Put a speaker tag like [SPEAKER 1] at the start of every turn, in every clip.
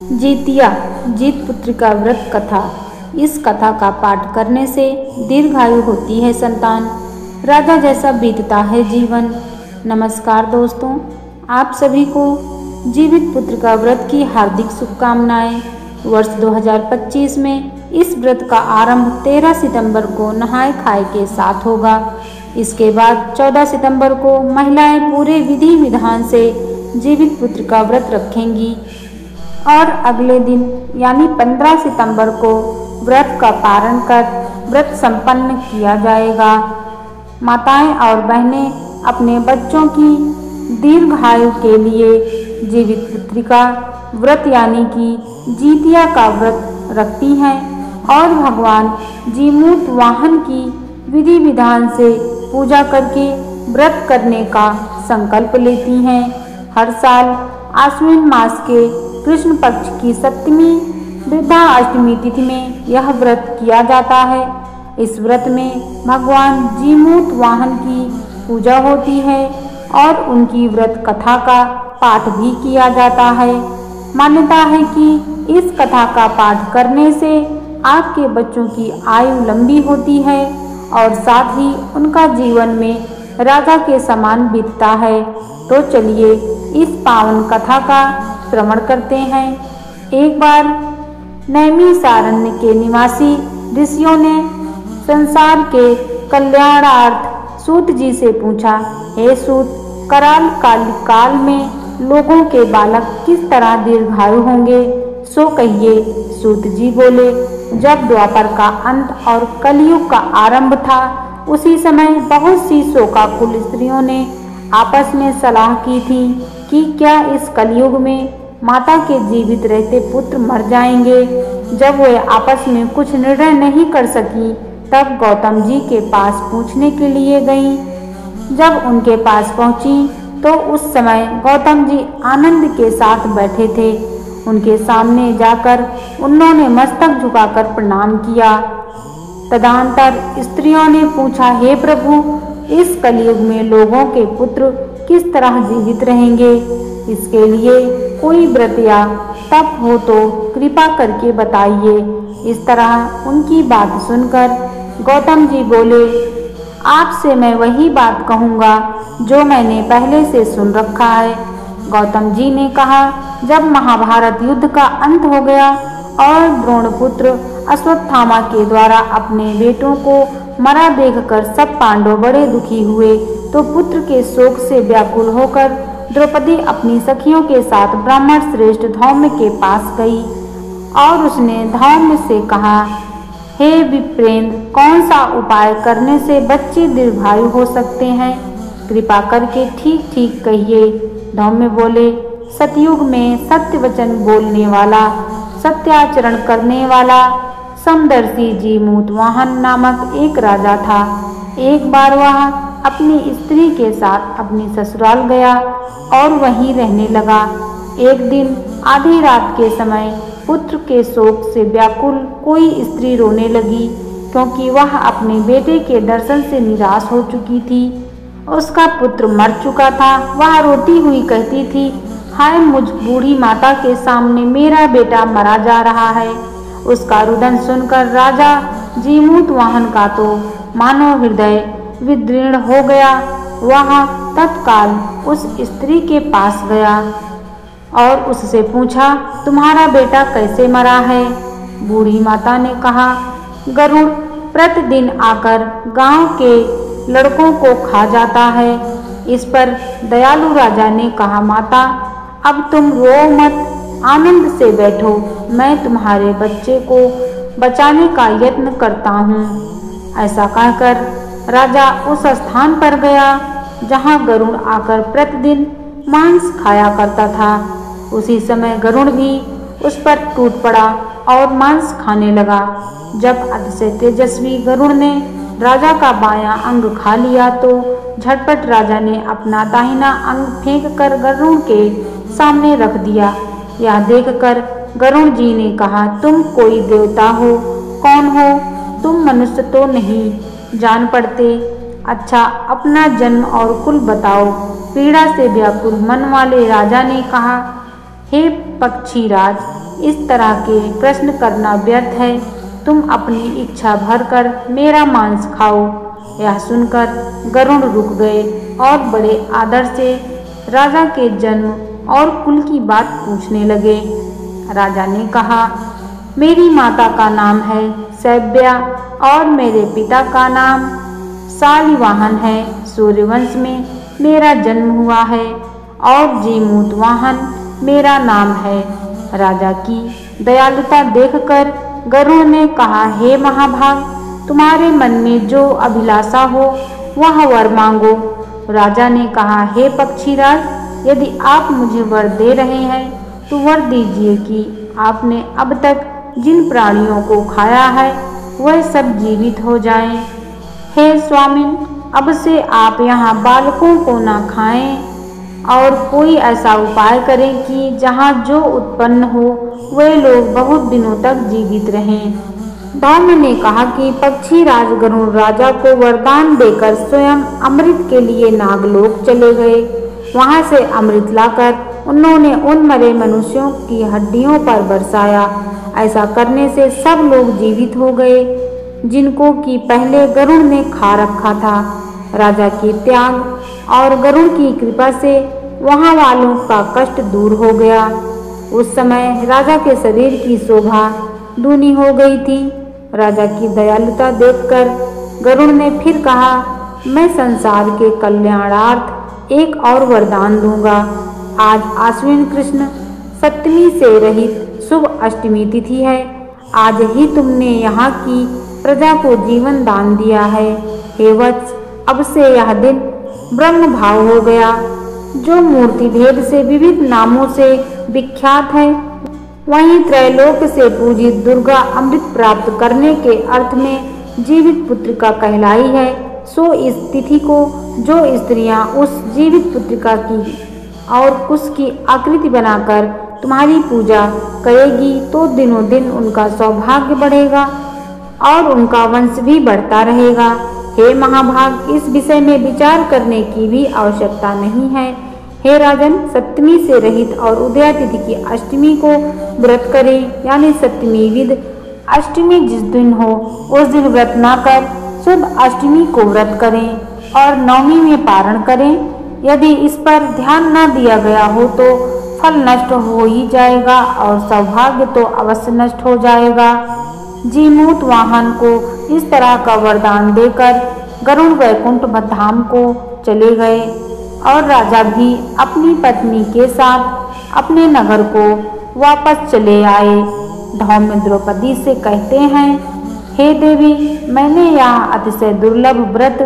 [SPEAKER 1] जीतिया जीत पुत्र का व्रत कथा। इस कथा का पाठ करने से दीर्घायु होती है संतान, राजा जैसा बीतता है जीवन। नमस्कार दोस्तों, आप सभी को जीवित पुत्र का व्रत की हार्दिक शुभकामनाएं। वर्ष 2025 में इस व्रत का आरंभ 13 सितंबर को नहाय खाए के साथ होगा। इसके बाद 14 सितंबर को महिलाएं पूरे विधि विधान से जीवित पुत्र का व्रत रखेंगी और अगले दिन यानी 15 सितंबर को व्रत का पारण कर व्रत संपन्न किया जाएगा। माताएं और बहनें अपने बच्चों की दीर्घायु के लिए जीवित पुत्री का व्रत यानी कि जीतिया का व्रत रखती हैं और भगवान जीमूत वाहन की विधि विधान से पूजा करके व्रत करने का संकल्प लेती हैं। हर साल आश्विन मास के कृष्ण पक्ष की सप्तमी वृद्धा अष्टमी तिथि में यह व्रत किया जाता है। इस व्रत में भगवान जीमूत वाहन की पूजा होती है और उनकी व्रत कथा का पाठ भी किया जाता है। मान्यता है कि इस कथा का पाठ करने से आपके बच्चों की आयु लंबी होती है और साथ ही उनका जीवन में राजा के समान बीतता है। तो चलिए इस पावन कथा का श्रवण करते हैं। एक बार नैमिषारण्य के निवासी ऋषियों ने संसार के कल्याणार्थ सूत जी से पूछा, हे सूत, कराल काल में लोगों के बालक किस तरह दीर्घायु होंगे, सो कहिए। सूत जी बोले, जब द्वापर का अंत और कलयुग का आरंभ था, उसी समय बहुत सी शोकाकुल स्त्रियों ने आपस में सलाह की थी कि क्या इस कलयुग में माता के जीवित रहते पुत्र मर जाएंगे। जब वे आपस में कुछ निर्णय नहीं कर सकी, तब गौतम जी के पास पूछने के लिए गईं। जब उनके पास पहुंची तो उस समय गौतम जी आनंद के साथ बैठे थे। उनके सामने जाकर उन्होंने मस्तक झुकाकर प्रणाम किया। तदनंतर स्त्रियों ने पूछा, हे प्रभु, इस कलयुग में लोगों के पुत्र किस तरह जीवित रहेंगे। इसके लिए कोई व्रत या तप हो तो कृपा करके बताइए। इस तरह उनकी बात सुनकर गौतम जी बोले, आपसे मैं वही बात कहूँगा जो मैंने पहले से सुन रखा है। गौतम जी ने कहा, जब महाभारत युद्ध का अंत हो गया और द्रोणपुत्र अश्वत्थामा के द्वारा अपने बेटों को मरा देखकर सब पांडव बड़े दुखी हुए, तो पुत्र के शोक से व्याकुल होकर द्रौपदी अपनी सखियों के साथ ब्राह्मण श्रेष्ठ धौम्य के पास गई और उसने धौम्य से कहा, हे विप्रेंद्र, कौन सा उपाय करने से बच्चे दीर्घायु हो सकते हैं, कृपा करके ठीक ठीक कहिए। धौम्य बोले, सतयुग में सत्य वचन बोलने वाला, सत्याचरण करने वाला समदर्शी जीमूत वाहन नामक एक राजा था। एक बार वह अपनी स्त्री के साथ अपनी ससुराल गया और वहीं रहने लगा। एक दिन आधी रात के समय पुत्र के शोक से व्याकुल कोई स्त्री रोने लगी, क्योंकि वह अपने बेटे के दर्शन से निराश हो चुकी थी। उसका पुत्र मर चुका था। वह रोती हुई कहती थी, हाय मुझ बूढ़ी माता के सामने मेरा बेटा मरा जा रहा है। उसका रुदन सुनकर राजा जीमूत वाहन का तो मानो हृदय विदीर्ण हो गया। वह तत्काल उस स्त्री के पास गया और उससे पूछा, तुम्हारा बेटा कैसे मरा है। बूढ़ी माता ने कहा, गरुड़ प्रतिदिन आकर गांव के लड़कों को खा जाता है। इस पर दयालु राजा ने कहा, माता अब तुम रो मत, आनंद से बैठो, मैं तुम्हारे बच्चे को बचाने का यत्न करता हूँ। ऐसा कहकर राजा उस स्थान पर गया जहाँ गरुड़ आकर प्रतिदिन मांस खाया करता था। उसी समय गरुड़ भी उस पर टूट पड़ा और मांस खाने लगा। जब अतिशय तेजस्वी गरुड़ ने राजा का बायां अंग खा लिया तो झटपट राजा ने अपना दाहिना अंग फेंक कर गरुड़ के सामने रख दिया। यह देखकर गरुड़ जी ने कहा, तुम कोई देवता हो, कौन हो तुम, मनुष्य तो नहीं जान पड़ते। अच्छा अपना जन्म और कुल बताओ। पीड़ा से व्याकुल मन वाले राजा ने कहा, हे पक्षीराज, इस तरह के प्रश्न करना व्यर्थ है। तुम अपनी इच्छा भर कर मेरा मांस खाओ। यह सुनकर गरुड़ रुक गए और बड़े आदर से राजा के जन्म और कुल की बात पूछने लगे। राजा ने कहा, मेरी माता का नाम है सैव्या और मेरे पिता का नाम शालिवाहन है। सूर्यवंश में मेरा जन्म हुआ है और जीमूतवाहन मेरा नाम है। राजा की दयालुता देखकर गरुड़ ने कहा, हे महाभाग, तुम्हारे मन में जो अभिलाषा हो वह वर मांगो। राजा ने कहा, हे पक्षीराज, यदि आप मुझे वर दे रहे हैं तो वर दीजिए कि आपने अब तक जिन प्राणियों को खाया है वह सब जीवित हो जाएं। हे स्वामिन, अब से आप यहाँ बालकों को न खाएं और कोई ऐसा उपाय करें कि जहाँ जो उत्पन्न हो वे लोग बहुत दिनों तक जीवित रहें। धौम्य ने कहा कि पक्षीराज गरुड़ राजा को वरदान देकर स्वयं अमृत के लिए नागलोक चले गए। वहां से अमृत लाकर उन्होंने उन मरे मनुष्यों की हड्डियों पर बरसाया। ऐसा करने से सब लोग जीवित हो गए जिनको कि पहले गरुड़ ने खा रखा था। राजा के त्याग और गरुड़ की कृपा से वहां वालों का कष्ट दूर हो गया। उस समय राजा के शरीर की शोभा दूनी हो गई थी। राजा की दयालुता देखकर गरुड़ ने फिर कहा, मैं संसार के कल्याणार्थ एक और वरदान दूंगा। आज आश्विन कृष्ण सप्तमी से रहित शुभ अष्टमी तिथि है। आज ही तुमने यहाँ की प्रजा को जीवन दान दिया है। हे वत्स, अब से यह दिन ब्रह्म भाव हो गया, जो मूर्ति भेद से विविध नामों से विख्यात है। वहीं त्रैलोक से पूजित दुर्गा अमृत प्राप्त करने के अर्थ में जीवित पुत्रिका कहलाई है। सो इस तिथि को जो स्त्रियां उस जीवित पुत्रिका की और उसकी आकृति बनाकर तुम्हारी पूजा करेगी तो दिनों दिन उनका सौभाग्य बढ़ेगा और उनका वंश भी बढ़ता रहेगा। हे महाभाग, इस विषय में विचार करने की भी आवश्यकता नहीं है। हे राजन, सप्तमी से रहित और उदया तिथि की अष्टमी को व्रत करें, यानी सप्तमी विद अष्टमी जिस दिन हो उस दिन व्रत न कर शुद्ध अष्टमी को व्रत करें और नवमी में पारण करें। यदि इस पर ध्यान न दिया गया हो तो फल नष्ट हो ही जाएगा और सौभाग्य तो अवश्य नष्ट हो जाएगा। जीमूत वाहन को इस तरह का वरदान देकर गरुड़ वैकुंठ धाम को चले गए और राजा भी अपनी पत्नी के साथ अपने नगर को वापस चले आए। धौम्य द्रौपदी से कहते हैं, हे देवी, मैंने यह अतिशय दुर्लभ व्रत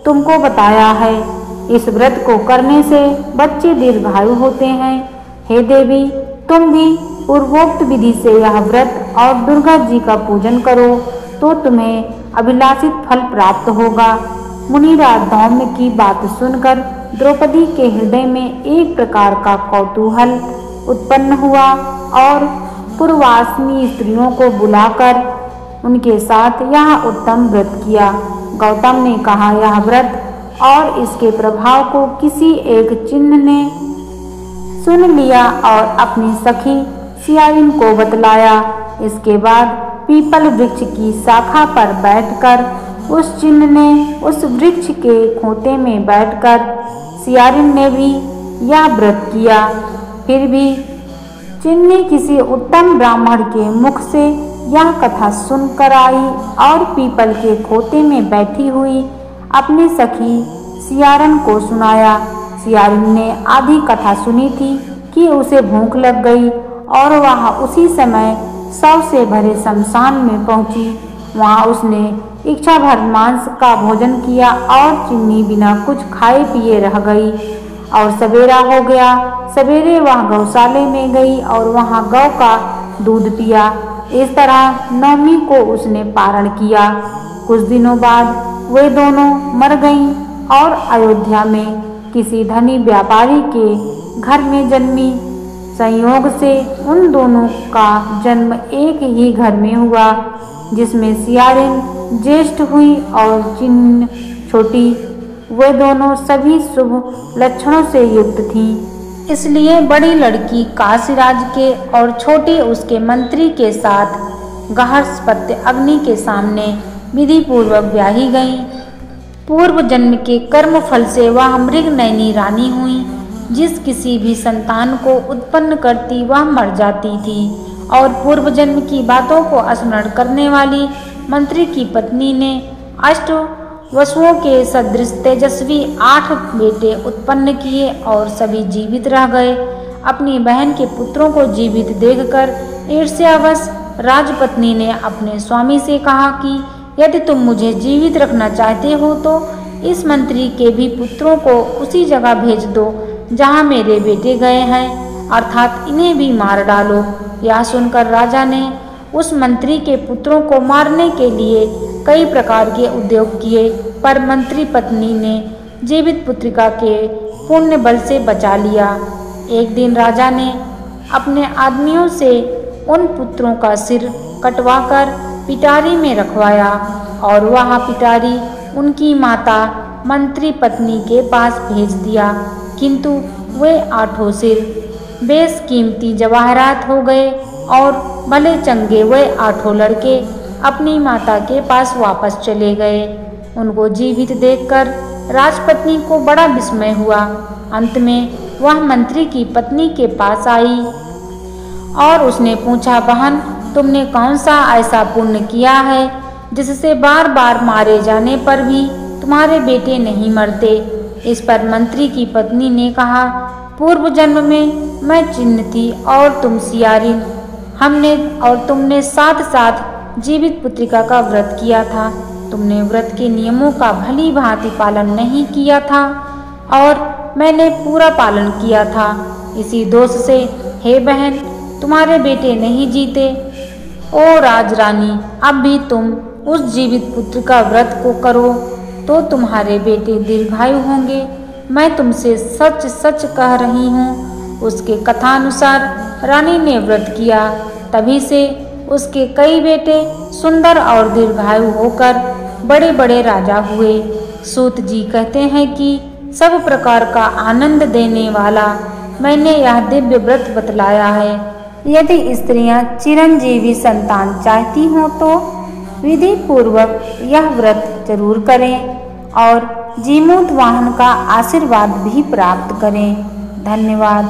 [SPEAKER 1] तुमको बताया है। इस व्रत को करने से बच्चे दीर्घायु होते हैं। हे देवी, तुम भी पूर्वोक्त विधि से यह व्रत और दुर्गा जी का पूजन करो तो तुम्हें अभिलाषित फल प्राप्त होगा। मुनिराज धौम्य की बात सुनकर द्रौपदी के हृदय में एक प्रकार का कौतूहल उत्पन्न हुआ और पूर्वाश्रमी स्त्रियों को बुलाकर उनके साथ यह उत्तम व्रत किया। गौतम ने कहा, यह व्रत और इसके प्रभाव को किसी एक चिन्ह ने सुन लिया और अपनी सखी सियारिन को बतलाया। इसके बाद पीपल वृक्ष की शाखा पर बैठकर उस चिन्ह ने उस वृक्ष के खोते में बैठकर सियारिन ने भी यह व्रत किया। फिर भी चिन्नी किसी उत्तम ब्राह्मण के मुख से यह कथा सुनकर आई और पीपल के खोते में बैठी हुई अपनी सखी सियारन को सुनाया। सियारिन ने आधी कथा सुनी थी कि उसे भूख लग गई और वह उसी समय शव से भरे शमशान में पहुंची। वहां उसने इच्छा भर मांस का भोजन किया और चिन्नी बिना कुछ खाए पिए रह गई और सवेरा हो गया। सवेरे वह गौशाले में गई और वहां गौ का दूध पिया। इस तरह नवमी को उसने पारण किया। कुछ दिनों बाद वे दोनों मर गईं और अयोध्या में किसी धनी व्यापारी के घर में जन्मी। संयोग से उन दोनों का जन्म एक ही घर में हुआ, जिसमें सियारिन ज्येष्ठ हुई और चिन्नी छोटी। वे दोनों सभी शुभ लक्षणों से युक्त थीं। इसलिए बड़ी लड़की काशीराज के और छोटी उसके मंत्री के साथ गार्हस्थ्य अग्नि के सामने विधि पूर्वक ब्याही गई। पूर्व जन्म के कर्म फल से वह मृग नयनी रानी हुई। जिस किसी भी संतान को उत्पन्न करती वह मर जाती थी और पूर्व जन्म की बातों को स्मरण करने वाली मंत्री की पत्नी ने अष्ट वसुओं के सदृश तेजस्वी 8 बेटे उत्पन्न किए और सभी जीवित रह गए। अपनी बहन के पुत्रों को जीवित देखकर ईर्ष्यावश राजपत्नी ने अपने स्वामी से कहा कि यदि तुम मुझे जीवित रखना चाहते हो तो इस मंत्री के भी पुत्रों को उसी जगह भेज दो जहाँ मेरे बेटे गए हैं, अर्थात इन्हें भी मार डालो। यह सुनकर राजा ने उस मंत्री के पुत्रों को मारने के लिए कई प्रकार के उद्योग किए, पर मंत्री पत्नी ने जीवित पुत्रिका के पुण्य बल से बचा लिया। एक दिन राजा ने अपने आदमियों से उन पुत्रों का सिर कटवाकर पिटारी में रखवाया और वह पिटारी उनकी माता मंत्री पत्नी के पास भेज दिया, किंतु वे 8 सिर बेशकीमती जवाहरात हो गए और भले चंगे वे 8 लड़के अपनी माता के पास वापस चले गए। उनको जीवित देखकर राजपत्नी को बड़ा विस्मय हुआ। अंत में वह मंत्री की पत्नी के पास आई और उसने पूछा, बहन तुमने कौन सा ऐसा पुण्य किया है जिससे बार बार मारे जाने पर भी तुम्हारे बेटे नहीं मरते। इस पर मंत्री की पत्नी ने कहा, पूर्व जन्म में मैं चिन्न थी और तुम सियारिन। तुमने साथ साथ जीवित पुत्रिका का व्रत किया था। तुमने व्रत के नियमों का भली भांति पालन नहीं किया था और मैंने पूरा पालन किया था। इसी दोष से हे बहन तुम्हारे बेटे नहीं जीते। ओ राजरानी, अब भी तुम उस जीवित पुत्र का व्रत को करो तो तुम्हारे बेटे दीर्घायु होंगे। मैं तुमसे सच सच कह रही हूँ। उसके कथानुसार रानी ने व्रत किया, तभी से उसके कई बेटे सुंदर और दीर्घायु होकर बड़े बड़े राजा हुए। सूत जी कहते हैं कि सब प्रकार का आनंद देने वाला मैंने यह दिव्य व्रत बतलाया है। यदि स्त्रियां चिरंजीवी संतान चाहती हों तो विधि पूर्वक यह व्रत जरूर करें और जीमूत वाहन का आशीर्वाद भी प्राप्त करें। धन्यवाद।